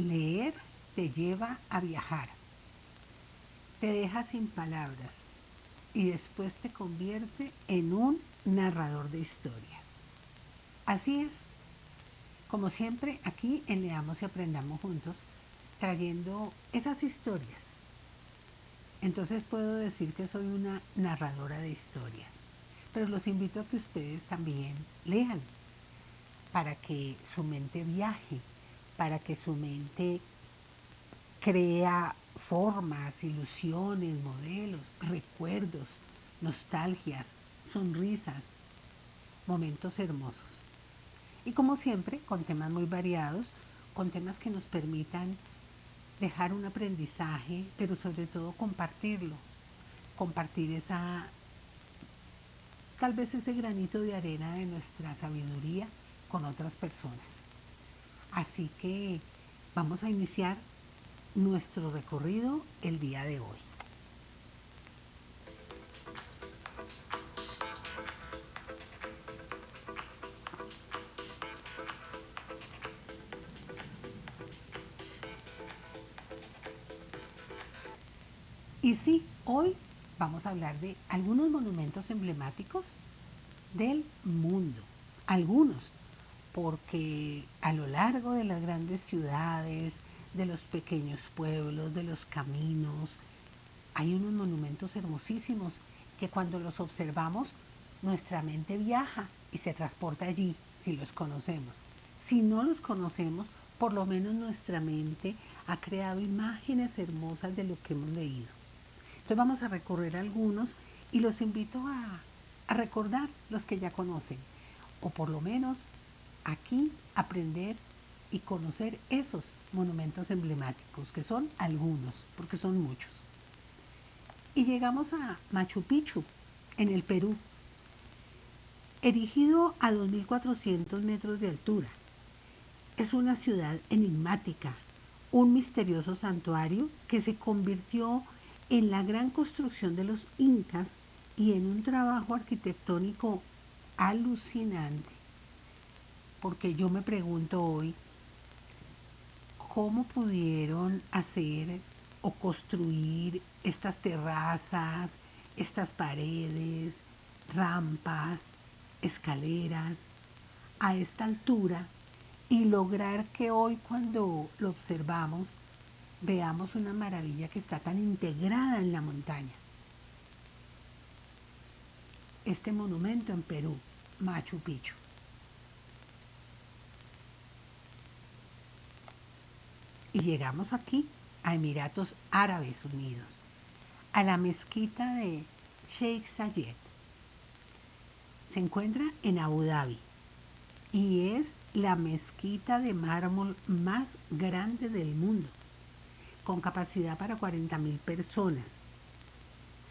Leer te lleva a viajar, te deja sin palabras y después te convierte en un narrador de historias. Así es, como siempre aquí en Leamos y Aprendamos Juntos, trayendo esas historias. Entonces puedo decir que soy una narradora de historias, pero los invito a que ustedes también lean para que su mente viaje, para que su mente crea formas, ilusiones, modelos, recuerdos, nostalgias, sonrisas, momentos hermosos. Y como siempre, con temas muy variados, con temas que nos permitan dejar un aprendizaje, pero sobre todo compartirlo, compartir tal vez ese granito de arena de nuestra sabiduría con otras personas. Así que vamos a iniciar nuestro recorrido el día de hoy. Y sí, hoy vamos a hablar de algunos monumentos emblemáticos del mundo. Algunos, porque a lo largo de las grandes ciudades, de los pequeños pueblos, de los caminos, hay unos monumentos hermosísimos que cuando los observamos, nuestra mente viaja y se transporta allí, si los conocemos. Si no los conocemos, por lo menos nuestra mente ha creado imágenes hermosas de lo que hemos leído. Entonces vamos a recorrer algunos y los invito a recordar los que ya conocen, o por lo menos aquí aprender y conocer esos monumentos emblemáticos, que son algunos, porque son muchos. Y llegamos a Machu Picchu, en el Perú, erigido a 2.400 metros de altura. Es una ciudad enigmática, un misterioso santuario que se convirtió en la gran construcción de los incas y en un trabajo arquitectónico alucinante. Porque yo me pregunto hoy, ¿cómo pudieron hacer o construir estas terrazas, estas paredes, rampas, escaleras a esta altura y lograr que hoy cuando lo observamos veamos una maravilla que está tan integrada en la montaña? Este monumento en Perú, Machu Picchu. Y llegamos aquí, a Emiratos Árabes Unidos, a la mezquita de Sheikh Zayed. Se encuentra en Abu Dhabi y es la mezquita de mármol más grande del mundo, con capacidad para 40.000 personas.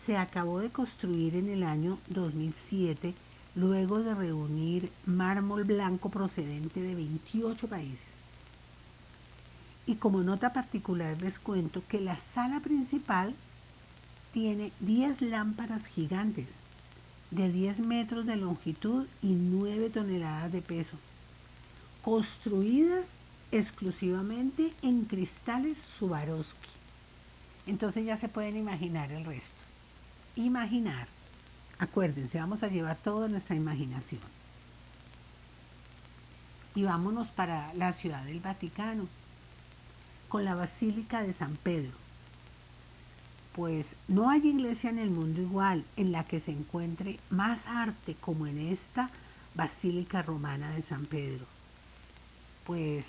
Se acabó de construir en el año 2007, luego de reunir mármol blanco procedente de 28 países. Y como nota particular les cuento que la sala principal tiene 10 lámparas gigantes de 10 metros de longitud y 9 toneladas de peso, construidas exclusivamente en cristales Swarovski. Entonces ya se pueden imaginar el resto. Imaginar. Acuérdense, vamos a llevar toda nuestra imaginación. Y vámonos para la Ciudad del Vaticano, con la Basílica de San Pedro. Pues no hay iglesia en el mundo igual en la que se encuentre más arte como en esta Basílica Romana de San Pedro. Pues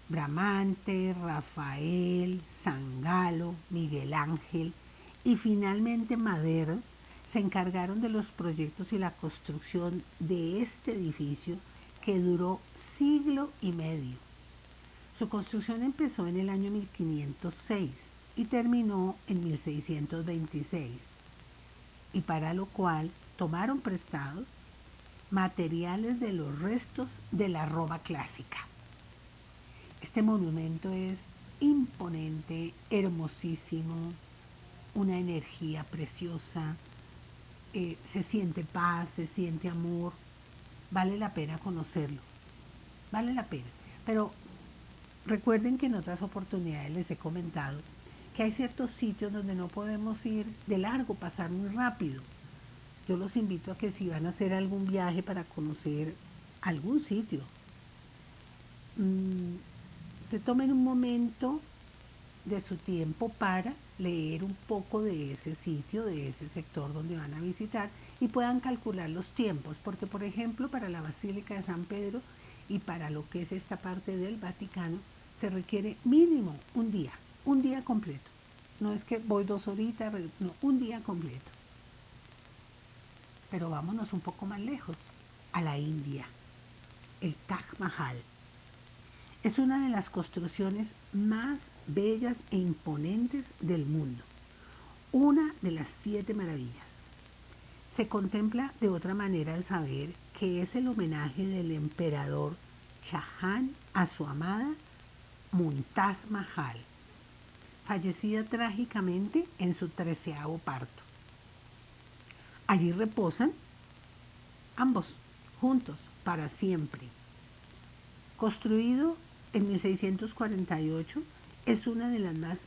Bramante, Rafael, San Galo, Miguel Ángel y finalmente Madero se encargaron de los proyectos y la construcción de este edificio que duró siglo y medio. Su construcción empezó en el año 1506 y terminó en 1626, y para lo cual tomaron prestados materiales de los restos de la Roma clásica. Este monumento es imponente, hermosísimo, una energía preciosa, se siente paz, se siente amor, vale la pena conocerlo, vale la pena. Pero Recuerden que en otras oportunidades les he comentado que hay ciertos sitios donde no podemos ir de largo, pasar muy rápido. Yo los invito a que si van a hacer algún viaje para conocer algún sitio, se tomen un momento de su tiempo para leer un poco de ese sitio, de ese sector donde van a visitar y puedan calcular los tiempos, porque por ejemplo para la Basílica de San Pedro y para lo que es esta parte del Vaticano se requiere mínimo un día completo. No es que voy 2 horitas, no, un día completo. Pero vámonos un poco más lejos, a la India, el Taj Mahal. Es una de las construcciones más bellas e imponentes del mundo, una de las 7 maravillas. Se contempla de otra manera al saber que es el homenaje del emperador Shah a su amada Mumtaz Mahal, fallecida trágicamente en su 13º parto. Allí reposan ambos juntos para siempre. Construido en 1648, es una de las más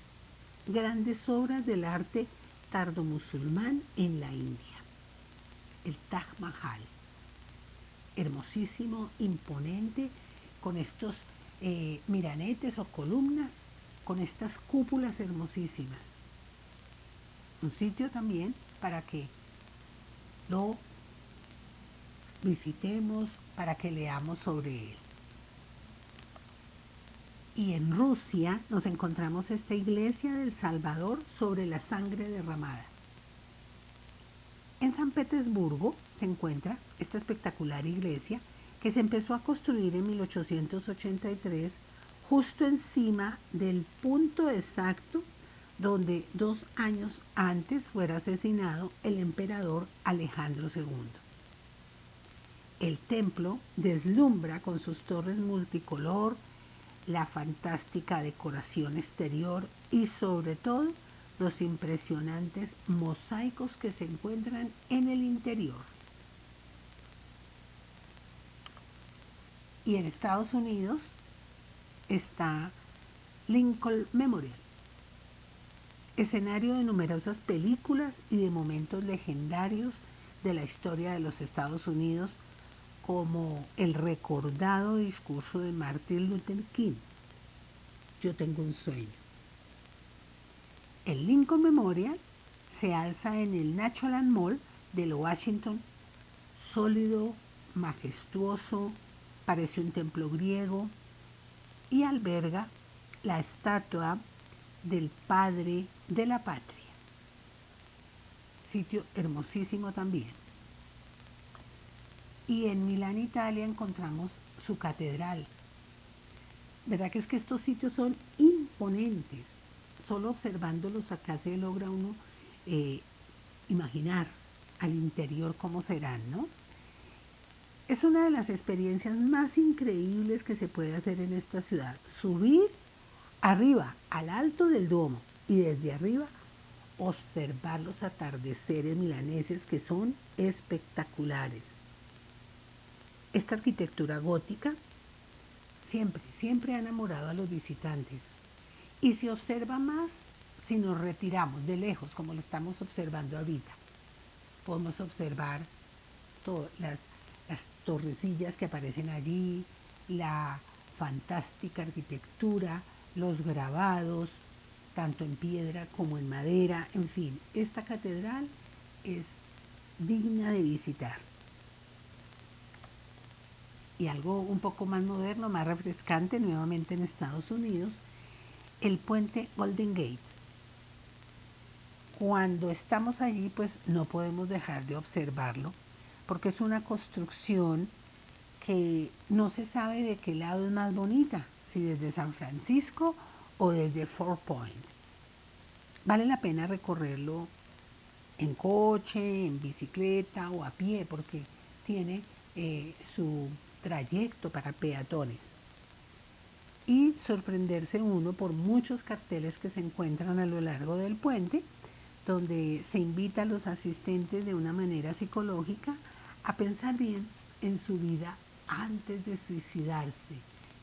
grandes obras del arte tardomusulmán en la India. El Taj Mahal, hermosísimo, imponente, con estos minaretes o columnas, con estas cúpulas hermosísimas. Un sitio también para que lo visitemos, para que leamos sobre él. Y en Rusia nos encontramos esta iglesia del Salvador sobre la sangre derramada. En San Petersburgo se encuentra esta espectacular iglesia que se empezó a construir en 1883 justo encima del punto exacto donde 2 años antes fuera asesinado el emperador Alejandro II. El templo deslumbra con sus torres multicolor, la fantástica decoración exterior y sobre todo los impresionantes mosaicos que se encuentran en el interior. Y en Estados Unidos está Lincoln Memorial, escenario de numerosas películas y de momentos legendarios de la historia de los Estados Unidos, como el recordado discurso de Martin Luther King, Yo tengo un sueño. El Lincoln Memorial se alza en el National Mall de Washington, sólido, majestuoso, parece un templo griego y alberga la estatua del padre de la patria. Sitio hermosísimo también. Y en Milán, Italia, encontramos su catedral. ¿Verdad que es que estos sitios son imponentes? Solo observándolos acá se logra uno imaginar al interior cómo serán, ¿no? Es una de las experiencias más increíbles que se puede hacer en esta ciudad. Subir arriba, al alto del domo, y desde arriba observar los atardeceres milaneses que son espectaculares. Esta arquitectura gótica siempre ha enamorado a los visitantes. Y se observa más si nos retiramos de lejos, como lo estamos observando ahorita. Podemos observar las torrecillas que aparecen allí, la fantástica arquitectura, los grabados, tanto en piedra como en madera, en fin, esta catedral es digna de visitar. Y algo un poco más moderno, más refrescante, nuevamente en Estados Unidos, el puente Golden Gate. Cuando estamos allí, pues no podemos dejar de observarlo, porque es una construcción que no se sabe de qué lado es más bonita, si desde San Francisco o desde Fort Point. Vale la pena recorrerlo en coche, en bicicleta o a pie, porque tiene su trayecto para peatones. Y sorprenderse uno por muchos carteles que se encuentran a lo largo del puente, donde se invita a los asistentes de una manera psicológica a pensar bien en su vida antes de suicidarse,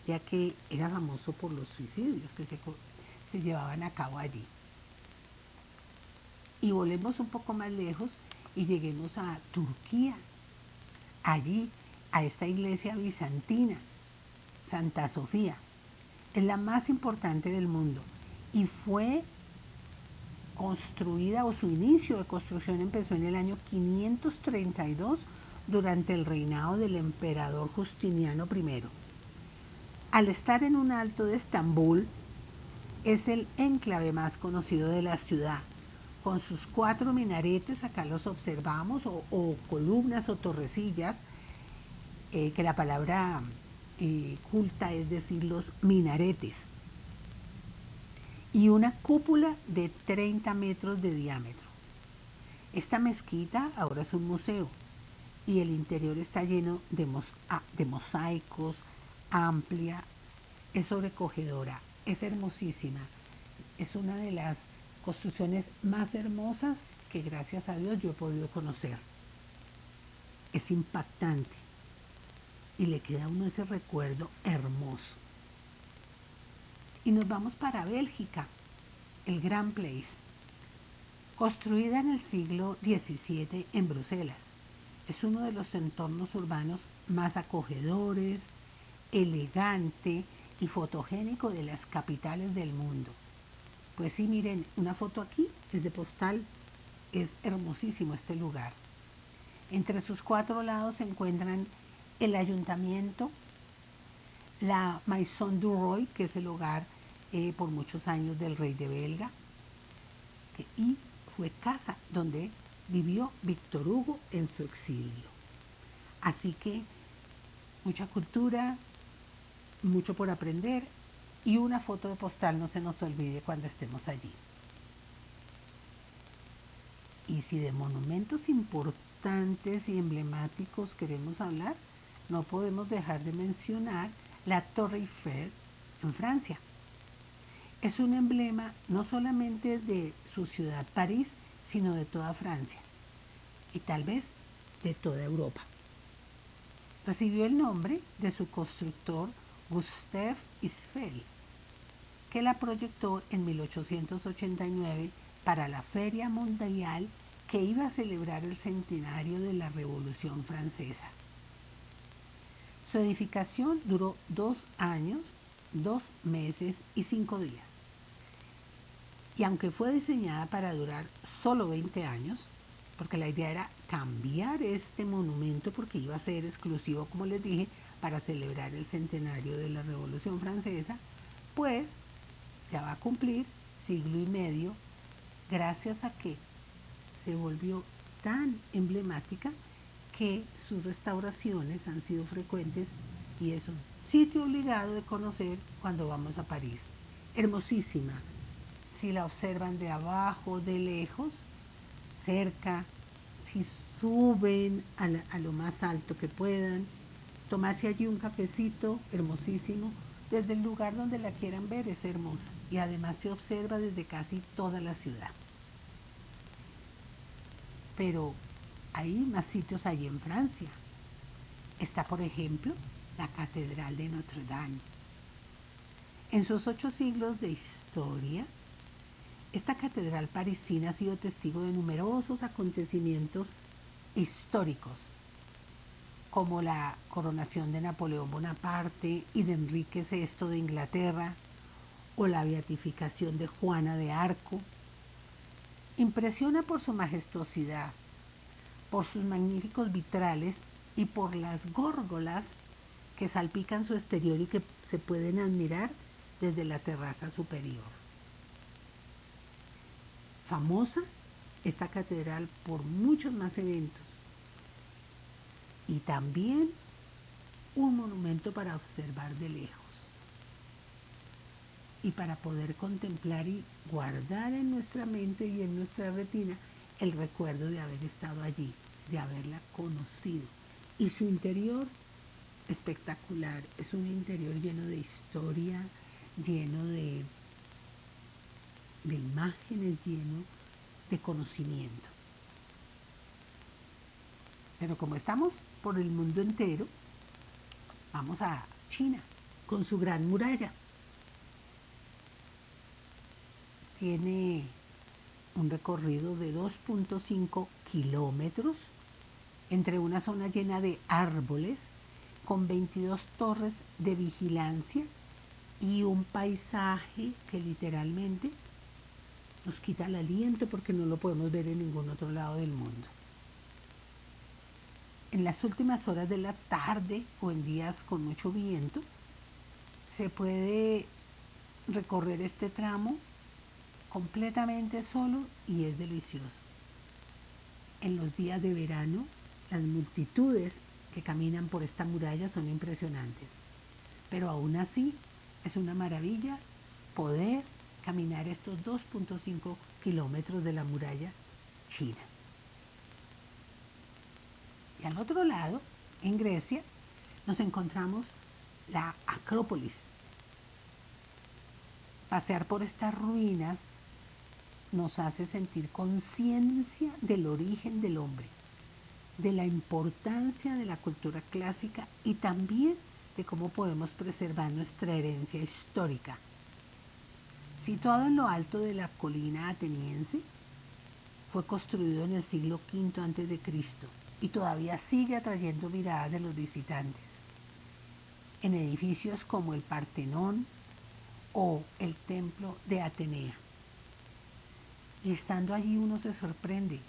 ya que era famoso por los suicidios que se llevaban a cabo allí. Y volvemos un poco más lejos y lleguemos a Turquía, allí, a esta iglesia bizantina, Santa Sofía. Es la más importante del mundo y fue construida, o su inicio de construcción empezó en el año 532 durante el reinado del emperador Justiniano I. Al estar en un alto de Estambul, es el enclave más conocido de la ciudad, con sus 4 minaretes, acá los observamos, o columnas o torrecillas, que la palabra culta es decir los minaretes, y una cúpula de 30 metros de diámetro. Esta mezquita ahora es un museo y el interior está lleno de mosaicos, amplia, es sobrecogedora, es hermosísima. Es una de las construcciones más hermosas que gracias a Dios yo he podido conocer. Es impactante y le queda a uno ese recuerdo hermoso. Y nos vamos para Bélgica, el Grand Place, construida en el siglo XVII en Bruselas. Es uno de los entornos urbanos más acogedores, elegante y fotogénico de las capitales del mundo. Pues sí, miren, una foto aquí es de postal, es hermosísimo este lugar. Entre sus 4 lados se encuentran el ayuntamiento, la Maison du Roi, que es el hogar por muchos años del rey de Belga, y fue casa donde vivió Víctor Hugo en su exilio. Así que mucha cultura, mucho por aprender y una foto de postal no se nos olvide cuando estemos allí. Y si de monumentos importantes y emblemáticos queremos hablar, no podemos dejar de mencionar la Torre Eiffel en Francia. Es un emblema no solamente de su ciudad París, sino de toda Francia y tal vez de toda Europa. Recibió el nombre de su constructor Gustave Eiffel, que la proyectó en 1889 para la Feria Mundial que iba a celebrar el centenario de la Revolución Francesa. Su edificación duró 2 años, 2 meses y 5 días. Y aunque fue diseñada para durar solo 20 años, porque la idea era cambiar este monumento porque iba a ser exclusivo, como les dije, para celebrar el centenario de la Revolución Francesa, pues ya va a cumplir siglo y medio gracias a que se volvió tan emblemática que sus restauraciones han sido frecuentes y es un sitio obligado de conocer cuando vamos a París. Hermosísima. Si la observan de abajo, de lejos, cerca, si suben a lo más alto que puedan, tomarse allí un cafecito, hermosísimo. Desde el lugar donde la quieran ver es hermosa y además se observa desde casi toda la ciudad. Pero hay más sitios allí en Francia. Está, por ejemplo, la Catedral de Notre Dame. En sus 8 siglos de historia, esta catedral parisina ha sido testigo de numerosos acontecimientos históricos, como la coronación de Napoleón Bonaparte y de Enrique VI de Inglaterra, o la beatificación de Juana de Arco. Impresiona por su majestuosidad, por sus magníficos vitrales y por las górgolas que salpican su exterior y que se pueden admirar desde la terraza superior. Famosa esta catedral por muchos más eventos y también un monumento para observar de lejos y para poder contemplar y guardar en nuestra mente y en nuestra retina el recuerdo de haber estado allí, de haberla conocido. Y su interior espectacular, es un interior lleno de historia, lleno de imágenes, lleno de conocimiento. Pero como estamos por el mundo entero, vamos a China. con su gran muralla. Tiene un recorrido de 2.5 kilómetros entre una zona llena de árboles con 22 torres de vigilancia y un paisaje que literalmente nos quita el aliento porque no lo podemos ver en ningún otro lado del mundo. En las últimas horas de la tarde o en días con mucho viento, se puede recorrer este tramo completamente solo y es delicioso. En los días de verano, las multitudes que caminan por esta muralla son impresionantes, pero aún así es una maravilla poder caminar estos 2.5 kilómetros de la muralla china. Y al otro lado, en Grecia, nos encontramos la Acrópolis. Pasear por estas ruinas nos hace sentir conciencia del origen del hombre, de la importancia de la cultura clásica y también de cómo podemos preservar nuestra herencia histórica. Situado en lo alto de la colina ateniense, fue construido en el siglo V a.C. y todavía sigue atrayendo miradas de los visitantes. En edificios como el Partenón o el Templo de Atenea. Y estando allí uno se sorprende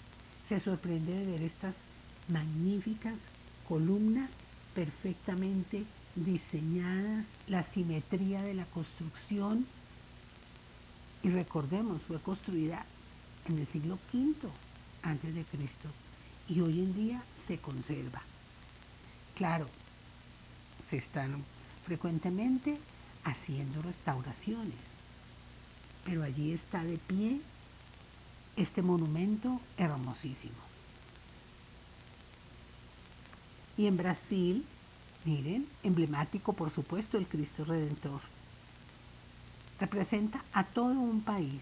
de ver estas magníficas columnas perfectamente diseñadas, la simetría de la construcción. Y recordemos, fue construida en el siglo V antes de Cristo y hoy en día se conserva. Claro, se están frecuentemente haciendo restauraciones, pero allí está de pie este monumento hermosísimo. Y en Brasil, miren, emblemático por supuesto el Cristo Redentor. Representa a todo un país.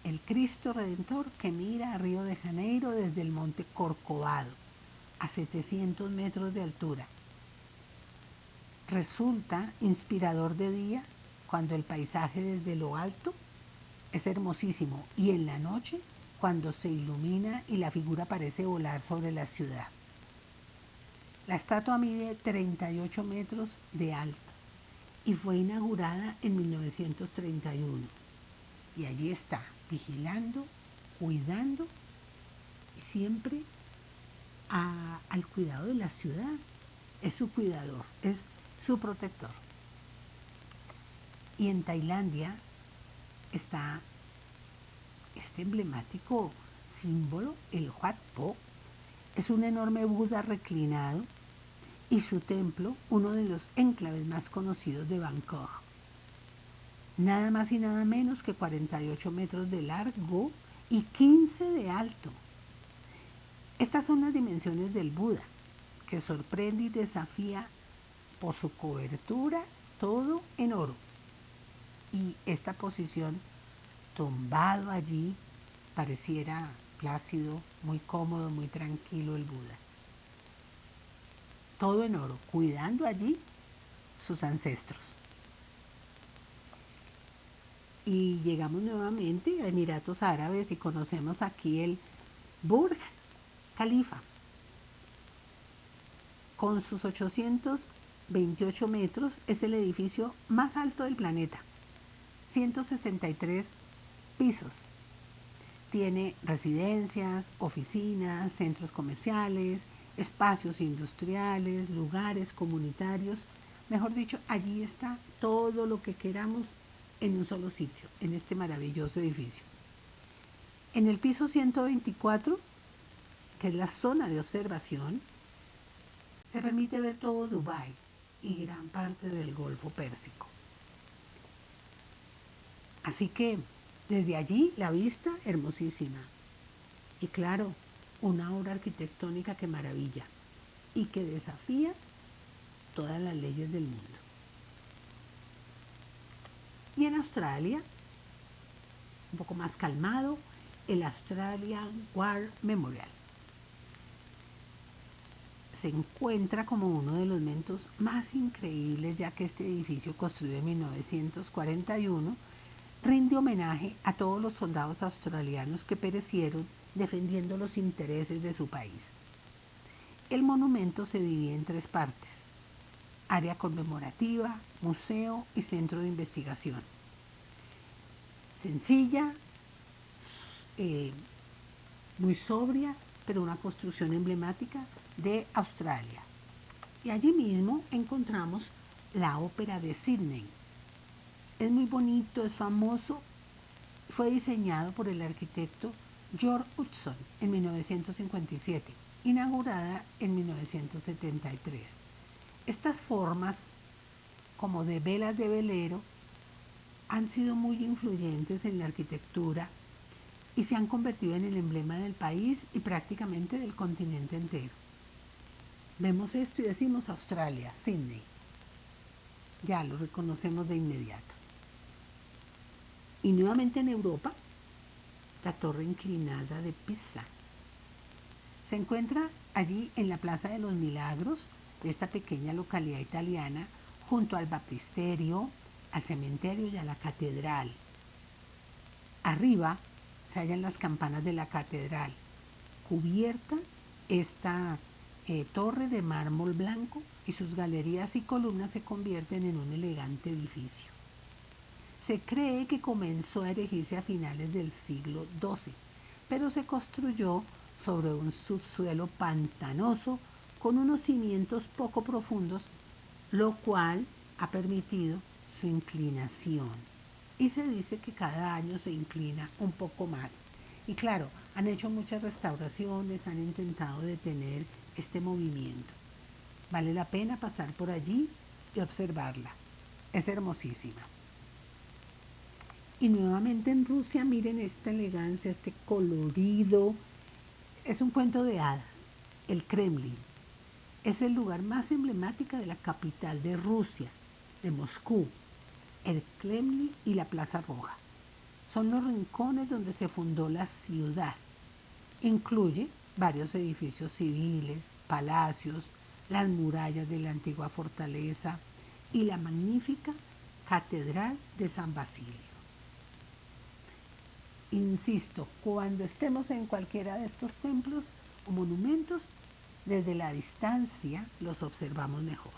El Cristo Redentor que mira a Río de Janeiro desde el monte Corcovado, a 700 metros de altura. Resulta inspirador de día cuando el paisaje desde lo alto es hermosísimo y en la noche cuando se ilumina y la figura parece volar sobre la ciudad. La estatua mide 38 metros de alto y fue inaugurada en 1931. Y allí está, vigilando, cuidando y siempre al cuidado de la ciudad. Es su cuidador, es su protector. Y en Tailandia está este emblemático símbolo, el Wat Po. Es un enorme Buda reclinado y su templo, uno de los enclaves más conocidos de Bangkok. Nada más y nada menos que 48 metros de largo y 15 de alto. Estas son las dimensiones del Buda, que sorprende y desafía por su cobertura, todo en oro. Y esta posición, tumbado allí, pareciera plácido, muy cómodo, muy tranquilo el Buda. Todo en oro, cuidando allí sus ancestros. Y llegamos nuevamente a Emiratos Árabes y conocemos aquí el Burj Khalifa, con sus 828 metros, es el edificio más alto del planeta, 163 pisos. Tiene residencias, oficinas, centros comerciales, espacios industriales, lugares comunitarios. Mejor dicho, allí está todo lo que queramos en un solo sitio, en este maravilloso edificio. En el piso 124, que es la zona de observación, se permite ver todo Dubái y gran parte del Golfo Pérsico. Así que desde allí la vista hermosísima. Y claro, una obra arquitectónica que maravilla y que desafía todas las leyes del mundo. Y en Australia, un poco más calmado, el Australian War Memorial. se encuentra como uno de los momentos más increíbles, ya que este edificio, construido en 1941, rinde homenaje a todos los soldados australianos que perecieron defendiendo los intereses de su país. El monumento se divide en 3 partes: área conmemorativa, museo y centro de investigación. Sencilla, muy sobria, pero una construcción emblemática de Australia. Y allí mismo encontramos la Ópera de Sydney. Es muy bonito, es famoso. Fue diseñado por el arquitecto George Hudson en 1957, inaugurada en 1973. Estas formas, como de velas de velero, han sido muy influyentes en la arquitectura y se han convertido en el emblema del país y prácticamente del continente entero. Vemos esto y decimos Australia, Sydney. Ya lo reconocemos de inmediato. Y nuevamente en Europa, la Torre Inclinada de Pisa. Se encuentra allí en la Plaza de los Milagros de esta pequeña localidad italiana, junto al baptisterio, al cementerio y a la catedral. Arriba se hallan las campanas de la catedral. Cubierta esta torre de mármol blanco, y sus galerías y columnas se convierten en un elegante edificio. Se cree que comenzó a erigirse a finales del siglo XII, pero se construyó sobre un subsuelo pantanoso con unos cimientos poco profundos, lo cual ha permitido su inclinación. Y se dice que cada año se inclina un poco más. Y claro, han hecho muchas restauraciones, han intentado detener este movimiento. Vale la pena pasar por allí y observarla. Es hermosísima. Y nuevamente en Rusia, miren esta elegancia, este colorido. Es un cuento de hadas. El Kremlin es el lugar más emblemático de la capital de Rusia, de Moscú. El Kremlin y la Plaza Roja son los rincones donde se fundó la ciudad. Incluye varios edificios civiles, palacios, las murallas de la antigua fortaleza y la magnífica Catedral de San Basilio. Insisto, cuando estemos en cualquiera de estos templos o monumentos, desde la distancia los observamos mejor.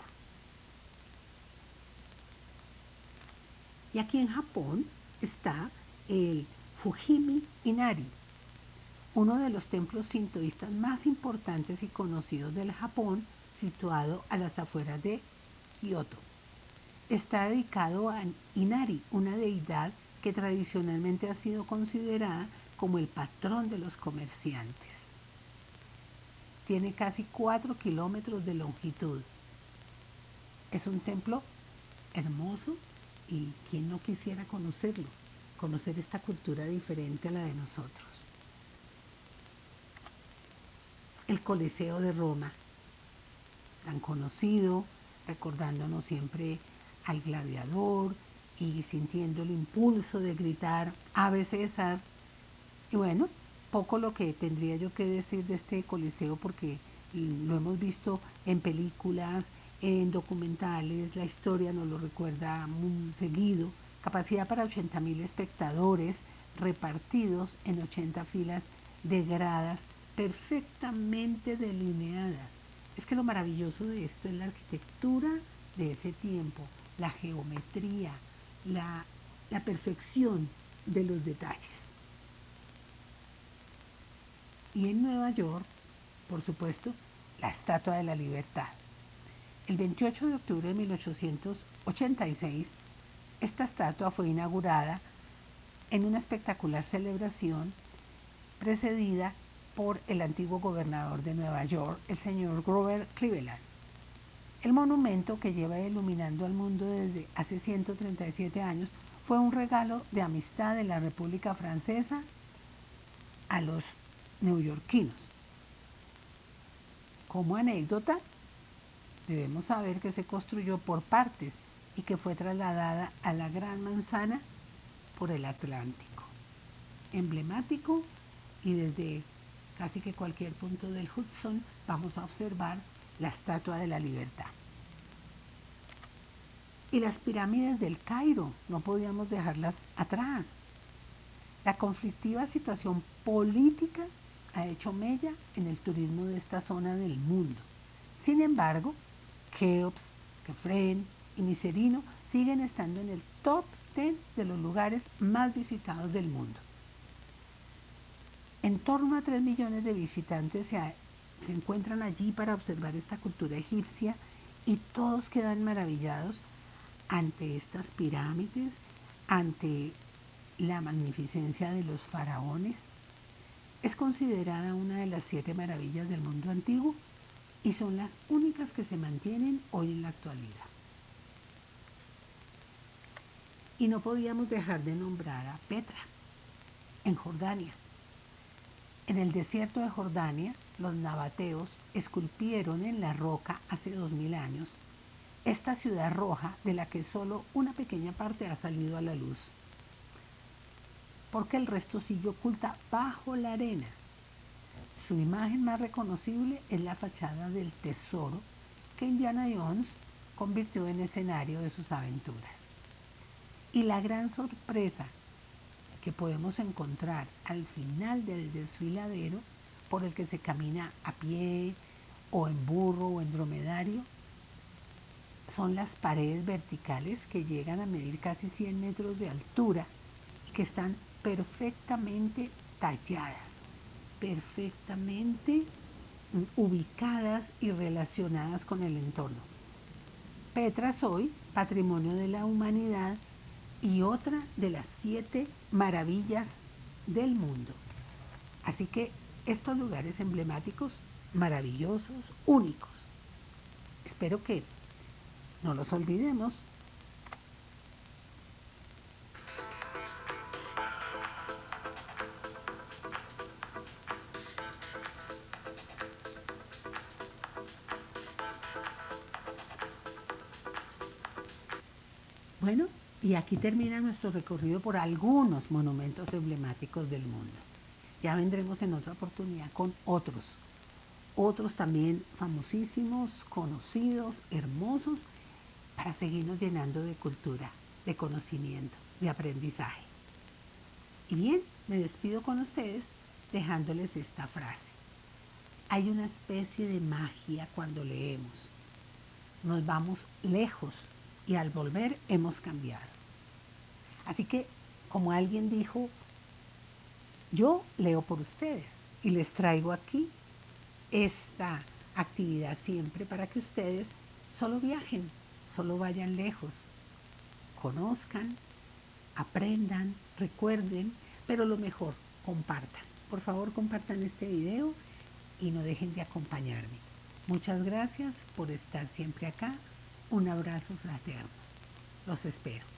Y aquí en Japón está el Fujimi Inari, uno de los templos sintoístas más importantes y conocidos del Japón, situado a las afueras de Kioto. Está dedicado a Inari, una deidad que tradicionalmente ha sido considerada como el patrón de los comerciantes. Tiene casi 4 kilómetros de longitud. Es un templo hermoso y quién no quisiera conocerlo, conocer esta cultura diferente a la de nosotros. El Coliseo de Roma, tan conocido, recordándonos siempre al gladiador y sintiendo el impulso de gritar Ave César. Y bueno, poco lo que tendría yo que decir de este Coliseo, porque lo hemos visto en películas, en documentales, la historia nos lo recuerda muy seguido. Capacidad para 80.000 espectadores repartidos en 80 filas de gradas perfectamente delineadas. Es que lo maravilloso de esto es la arquitectura de ese tiempo, la geometría, la perfección de los detalles. Y en Nueva York, por supuesto, la Estatua de la Libertad. El 28 de octubre de 1886, esta estatua fue inaugurada en una espectacular celebración precedida por el antiguo gobernador de Nueva York, el señor Grover Cleveland. El monumento, que lleva iluminando al mundo desde hace 137 años, fue un regalo de amistad de la República Francesa a los neoyorquinos. Como anécdota, debemos saber que se construyó por partes y que fue trasladada a la Gran Manzana por el Atlántico. Emblemático, y desde casi que cualquier punto del Hudson vamos a observar la Estatua de la Libertad. Y las pirámides del Cairo, no podíamos dejarlas atrás. La conflictiva situación política ha hecho mella en el turismo de esta zona del mundo. Sin embargo, Keops, Kefren y Miserino siguen estando en el top 10 de los lugares más visitados del mundo. En torno a 3 millones de visitantes se encuentran allí para observar esta cultura egipcia y todos quedan maravillados ante estas pirámides, ante la magnificencia de los faraones. Es considerada una de las 7 maravillas del mundo antiguo y son las únicas que se mantienen hoy en la actualidad. Y no podíamos dejar de nombrar a Petra, en Jordania. En el desierto de Jordania, los nabateos esculpieron en la roca hace 2000 años esta ciudad roja de la que solo una pequeña parte ha salido a la luz, porque el resto sigue oculta bajo la arena. Su imagen más reconocible es la fachada del tesoro que Indiana Jones convirtió en escenario de sus aventuras. Y la gran sorpresa que podemos encontrar al final del desfiladero por el que se camina a pie o en burro o en dromedario son las paredes verticales que llegan a medir casi 100 metros de altura y que están perfectamente talladas, perfectamente ubicadas y relacionadas con el entorno. Petra es hoy patrimonio de la humanidad y otra de las 7 maravillas del mundo. Así que estos lugares emblemáticos, maravillosos, únicos. Espero que no los olvidemos. Bueno, y aquí termina nuestro recorrido por algunos monumentos emblemáticos del mundo. Ya vendremos en otra oportunidad con otros también famosísimos, conocidos, hermosos, para seguirnos llenando de cultura, de conocimiento, de aprendizaje. Y bien, me despido con ustedes dejándoles esta frase. Hay una especie de magia cuando leemos. Nos vamos lejos y al volver hemos cambiado. Así que, como alguien dijo, yo leo por ustedes y les traigo aquí esta actividad siempre para que ustedes solo viajen, solo vayan lejos, conozcan, aprendan, recuerden, pero lo mejor, compartan. Por favor, compartan este video y no dejen de acompañarme. Muchas gracias por estar siempre acá. Un abrazo fraterno. Los espero.